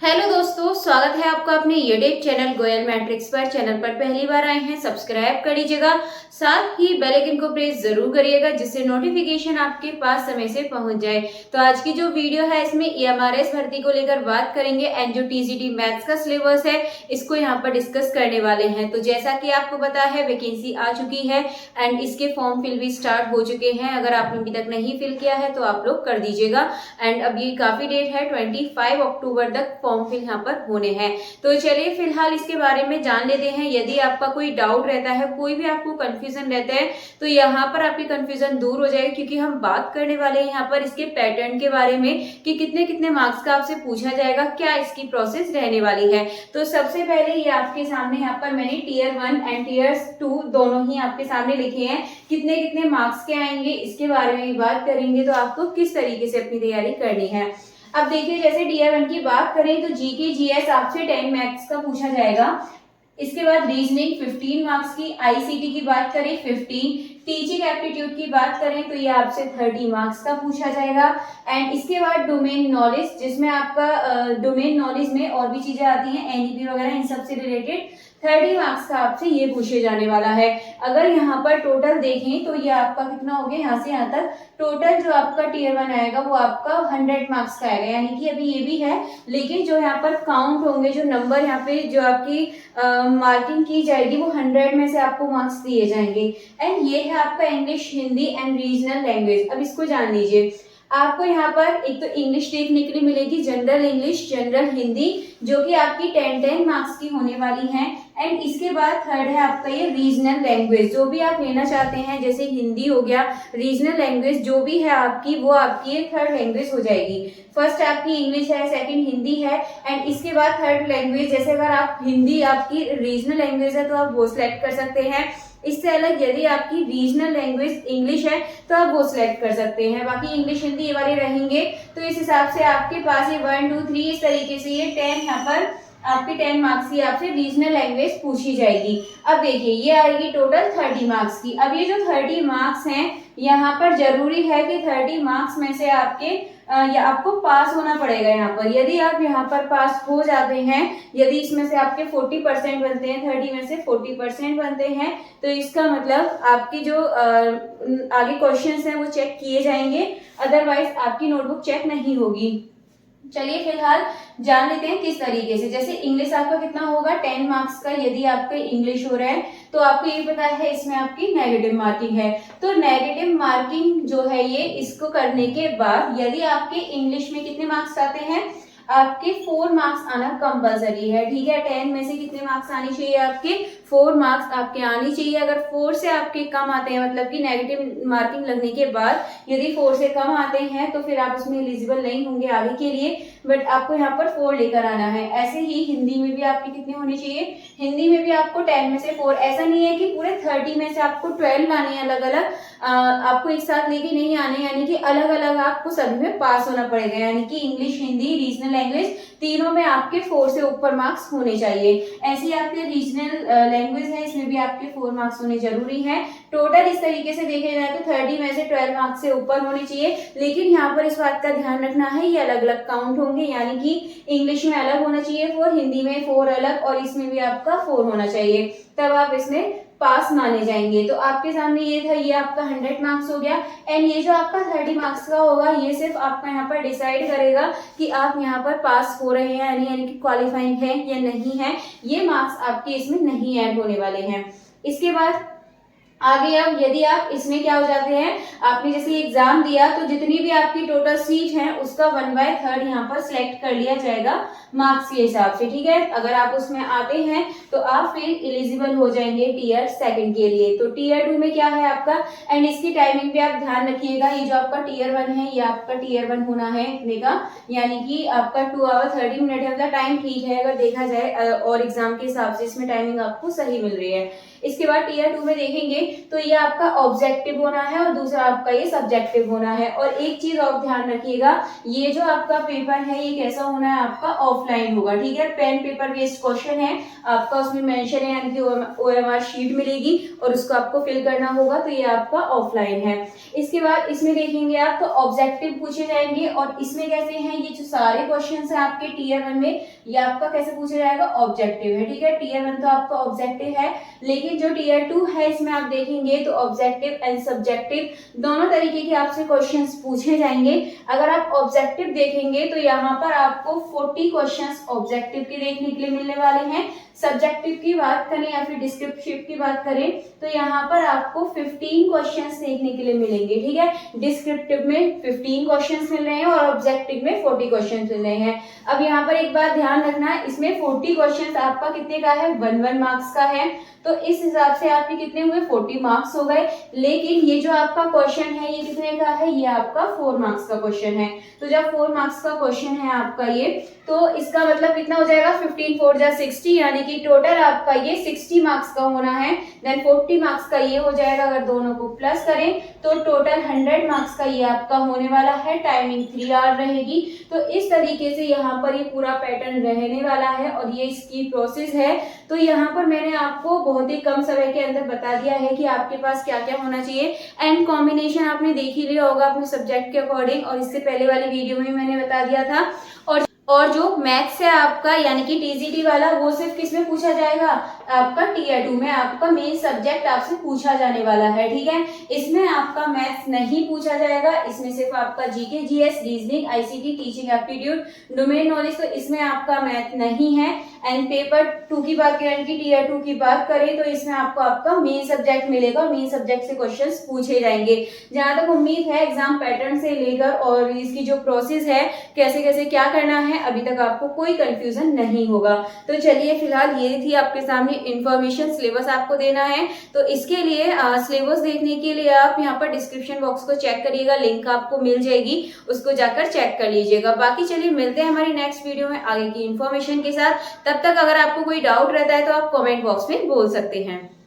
Hello दोस्तों, स्वागत है आपका अपने यूट्यूब चैनल गोयल मैट्रिक्स पर। चैनल पर पहली बार आए हैं, सब्सक्राइब कर लीजिएगा, साथ ही बेल आइकन को प्रेस जरूर करिएगा जिससे नोटिफिकेशन आपके पास समय से पहुंच जाए। तो आज की जो वीडियो है इसमें EMRS भर्ती को लेकर बात करेंगे एंड जो TCT मैथ्स का सिलेबस है इसको यहाँ पर डिस्कस करने वाले हैं। तो जैसा कि आपको पता है वैकेंसी आ चुकी है एंड इसके फॉर्म फिल भी स्टार्ट हो चुके हैं। अगर आपने अभी तक नहीं फिल किया है तो आप लोग कर दीजिएगा एंड अब ये काफी डेट है 25 अक्टूबर तक फॉर्म फिल यहाँ पर होने हैं। तो चलिए फिलहाल इसके बारे में जान लेते हैं। यदि आपका कोई डाउट रहता है, कोई भी आपको कंफ्यूजन रहता है तो यहाँ पर आपकी कंफ्यूजन दूर हो जाएगी, क्योंकि हम बात करने वाले हैं यहाँ पर इसके पैटर्न के बारे में कि कितने कितने मार्क्स का आपसे पूछा जाएगा, क्या इसकी प्रोसेस रहने वाली है। तो सबसे पहले ये आपके सामने यहाँ पर मैंने टीयर 1 एंड टीयर 2 दोनों ही आपके सामने लिखे हैं। कितने कितने मार्क्स के आएंगे इसके बारे में बात करेंगे, तो आपको किस तरीके से अपनी तैयारी करनी है। अब देखिए, जैसे टीयर 1 की बात करें तो जीके जीएस आपसे 10 मार्क्स का पूछा जाएगा। इसके बाद रीजनिंग 15 मार्क्स की, आईसीटी की बात करें 15, टीचिंग एप्टीट्यूड की बात करें तो ये आपसे 30 मार्क्स का पूछा जाएगा। एंड इसके बाद डोमेन नॉलेज, जिसमें आपका डोमेन नॉलेज में और भी चीजें आती हैं, एनईपी वगैरह, इन सब से रिलेटेड 30 मार्क्स का आपसे ये पूछे जाने वाला है। अगर यहाँ पर टोटल देखें तो ये आपका कितना हो गया, यहाँ से यहाँ तक टोटल जो आपका टीयर 1 आएगा वो आपका 100 मार्क्स का आएगा। यानी कि अभी ये भी है, लेकिन जो यहाँ पर काउंट होंगे, जो नंबर यहाँ पे जो आपकी मार्किंग की जाएगी वो 100 में से आपको मार्क्स दिए जाएंगे। एंड ये है आपका English, Hindi and regional language. अब इसको जान लीजिए। आपको यहाँ पर एक तो इंग्लिश देखने के लिए मिलेगी, जनरल इंग्लिश, जनरल हिंदी, जो कि आपकी 10 मार्क्स की होने वाली है। एंड इसके बाद थर्ड है आपका ये रीजनल लैंग्वेज, जो भी आप लेना चाहते हैं, जैसे हिंदी हो गया, रीजनल लैंग्वेज जो भी है आपकी, वो आपकी ये थर्ड लैंग्वेज हो जाएगी। फर्स्ट आपकी इंग्लिश है, सेकंड हिंदी है एंड इसके बाद थर्ड लैंग्वेज, जैसे अगर आप हिंदी आपकी रीजनल लैंग्वेज है तो आप वो सिलेक्ट कर सकते हैं। इससे अलग यदि आपकी रीजनल लैंग्वेज इंग्लिश है तो आप वो सिलेक्ट कर सकते हैं। बाकी इंग्लिश हिंदी ये वाले रहेंगे। तो इस हिसाब से आपके पास ये 1 2 3 इस तरीके से ये 10 यहाँ पर आपके 10 मार्क्स की आपसे रीजनल लैंग्वेज पूछी जाएगी। अब देखिए, ये आएगी टोटल 30 मार्क्स की। अब ये जो 30 मार्क्स हैं, यहाँ पर जरूरी है कि 30 मार्क्स में से या आपको पास होना पड़ेगा। यहाँ पर यदि आप यहाँ पर पास हो जाते हैं, यदि इसमें से आपके 40% बनते हैं, 30 में से 40% बनते हैं, तो इसका मतलब आपकी जो आगे क्वेश्चंस हैं वो चेक किए जाएंगे, अदरवाइज आपकी नोटबुक चेक नहीं होगी। चलिए फिलहाल जान लेते हैं किस तरीके से। जैसे इंग्लिश आपका कितना होगा, 10 मार्क्स का यदि आपका इंग्लिश हो रहा है तो आपको ये पता है इसमें आपकी नेगेटिव मार्किंग है। तो नेगेटिव मार्किंग जो है ये, इसको करने के बाद यदि आपके इंग्लिश में कितने मार्क्स आते हैं, आपके 4 मार्क्स आना कंपलसरी है। ठीक है, 10 में से कितने मार्क्स आने चाहिए, आपके 4 मार्क्स आपके आनी चाहिए। अगर 4 से आपके कम आते हैं, मतलब कि नेगेटिव मार्किंग लगने के बाद यदि 4 से कम आते हैं तो फिर आप उसमें एलिजिबल नहीं होंगे आगे के लिए, बट आपको यहाँ पर 4 लेकर आना है। ऐसे ही हिंदी में भी आपकी कितनी होनी चाहिए, हिंदी में भी आपको 10 में से 4। ऐसा नहीं है कि पूरे 30 में से आपको 12 लाने हैं अलग अलग, आपको एक साथ लेके नहीं आने, यानी कि अलग अलग आपको सभी में पास होना पड़ेगा। यानी कि इंग्लिश, हिंदी, रीजनल लैंग्वेज तीनों में आपके 4 से ऊपर मार्क्स होने चाहिए। ऐसे आपके रीजनल लैंग्वेज है, इसमें भी आपके 4 मार्क्स होने जरूरी हैं। टोटल इस तरीके से देखे जाए तो 30 में से 12 मार्क्स से ऊपर होने चाहिए। लेकिन यहाँ पर इस बात का ध्यान रखना है, ये अलग अलग काउंट होंगे, यानी कि इंग्लिश में अलग होना चाहिए 4, हिंदी में 4 अलग, और इसमें भी आपका 4 होना चाहिए, तब आप इसमें पास माने जाएंगे। तो आपके सामने ये था, ये आपका 100 मार्क्स हो गया। एंड ये जो आपका 30 मार्क्स का होगा, ये सिर्फ आपका यहाँ पर डिसाइड करेगा कि आप यहाँ पर पास हो रहे हैं यानी कि क्वालिफाइंग है या नहीं है। ये मार्क्स आपके इसमें नहीं ऐड होने वाले हैं। इसके बाद आगे अब यदि आप इसमें क्या हो जाते हैं, आपने जैसे एग्जाम दिया तो जितनी भी आपकी टोटल सीट है उसका 1/3 यहाँ पर सिलेक्ट कर लिया जाएगा मार्क्स के हिसाब से। ठीक है, अगर आप उसमें आते हैं तो आप फिर एलिजिबल हो जाएंगे टीयर 2 के लिए। तो टीयर 2 में क्या है आपका, एंड इसकी टाइमिंग भी आप ध्यान रखिएगा। ये जो आपका टीयर 1 है, ये आपका टीयर 1 होना है इतने का, यानी कि आपका 2 आवर 30 मिनट है। मतलब टाइम ठीक है अगर देखा जाए, और एग्जाम के हिसाब से इसमें टाइमिंग आपको सही मिल रही है। इसके बाद टीयर 2 में देखेंगे तो ये आपका ऑब्जेक्टिव होना है और दूसरा आपका ये सब्जेक्टिव होना है। और एक चीज और ध्यान रखिएगा, ये जो आपका पेपर है ये कैसा होना है, आपका ऑफलाइन होगा, ठीक है। पेन पेपर बेस्ड क्वेश्चन है आपका, उसमें मेंशन है यानी कि OMR शीट मिलेगी और उसको आपको फिल करना होगा, तो ये आपका ऑफलाइन है। इसके बाद इसमें देखेंगे आप तो ऑब्जेक्टिव पूछे जाएंगे और इसमें कैसे हैं, ये जो सारे क्वेश्चंस हैं आपके टीयर 1 में ये आपका कैसे पूछा जाएगा, ऑब्जेक्टिव है, ठीक है। टीयर 1 तो आपका ऑब्जेक्टिव है, लेकिन जो टीयर 2 है इसमें आप देखेंगे तो ऑब्जेक्टिव एंड सब्जेक्टिव दोनों तरीके के आपसे क्वेश्चंस पूछे जाएंगे। अगर आप ऑब्जेक्टिव देखेंगे तो यहाँ पर आपको 40 क्वेश्चंस ऑब्जेक्टिव के देखने के लिए मिलने वाले हैं। सब्जेक्टिव की बात करें या फिर डिस्क्रिप्टिव की बात करें तो यहाँ पर आपको 15 क्वेश्चंस देखने के लिए मिलेंगे, ठीक है। डिस्क्रिप्टिव में 15 क्वेश्चंस मिल रहे हैं और ऑब्जेक्टिव में 40 क्वेश्चंस मिल रहे हैं। अब यहाँ पर एक बात ध्यान रखना है, इसमें 40 क्वेश्चंस आपका कितने का है, 1 मार्क्स का है, तो इस हिसाब से आपके कितने हुए, 40 मार्क्स हो गए। लेकिन ये जो आपका क्वेश्चन है ये कितने का है, ये आपका 4 मार्क्स का क्वेश्चन है। तो जब 4 मार्क्स का क्वेश्चन है आपका ये, तो इसका मतलब कितना हो जाएगा, 15 4 जा 60, यानी कि टोटल आपका ये 60 मार्क्स का होना है। देन 40 मार्क्स का ये हो जाएगा, अगर दोनों को प्लस करें तो टोटल 100 मार्क्स का ये आपका होने वाला है। टाइमिंग 3 आवर रहेगी। तो इस तरीके से यहाँ पर ये पूरा पैटर्न रहने वाला है और ये इसकी प्रोसेस है। तो यहाँ पर मैंने आपको बहुत ही कम समय के अंदर बता दिया है कि आपके पास क्या क्या होना चाहिए। एंड कॉम्बिनेशन आपने देख ही लिया होगा अपने सब्जेक्ट के अकॉर्डिंग, और इससे पहले वाली वीडियो में मैंने बता दिया था। और जो मैथ्स है आपका यानी कि टीजीटी वाला, वो सिर्फ किसमें पूछा जाएगा, आपका टीयर 2 में आपका मेन सब्जेक्ट आपसे पूछा जाने वाला है, ठीक है। इसमें आपका मैथ्स नहीं पूछा जाएगा, इसमें सिर्फ आपका GK GS reasoning ICT teaching aptitude domain knowledge, तो इसमें आपका मैथ नहीं है। एंड पेपर 2 की बात करें कि टीयर 2 की बात करें तो इसमें आपको आपका मेन सब्जेक्ट मिलेगा, मेन सब्जेक्ट से क्वेश्चंस पूछे जाएंगे। जहां तक उम्मीद है एग्जाम पैटर्न से लेकर और इसकी जो प्रोसेस है कैसे कैसे क्या करना है, अभी तक आपको कोई कंफ्यूजन नहीं होगा। तो चलिए फिलहाल ये थी आपके सामने इंफॉर्मेशन, सिलेबस आपको देना है। तो इसके लिए सिलेबस देखने के लिए आप यहाँ पर डिस्क्रिप्शन बॉक्स को चेक करिएगा, लिंक आपको मिल जाएगी, उसको जाकर चेक कर लीजिएगा। बाकी चलिए मिलते हैं हमारी नेक्स्ट वीडियो में आगे की इंफॉर्मेशन के साथ। तब तक अगर आपको कोई डाउट रहता है तो आप कमेंट बॉक्स में बोल सकते हैं।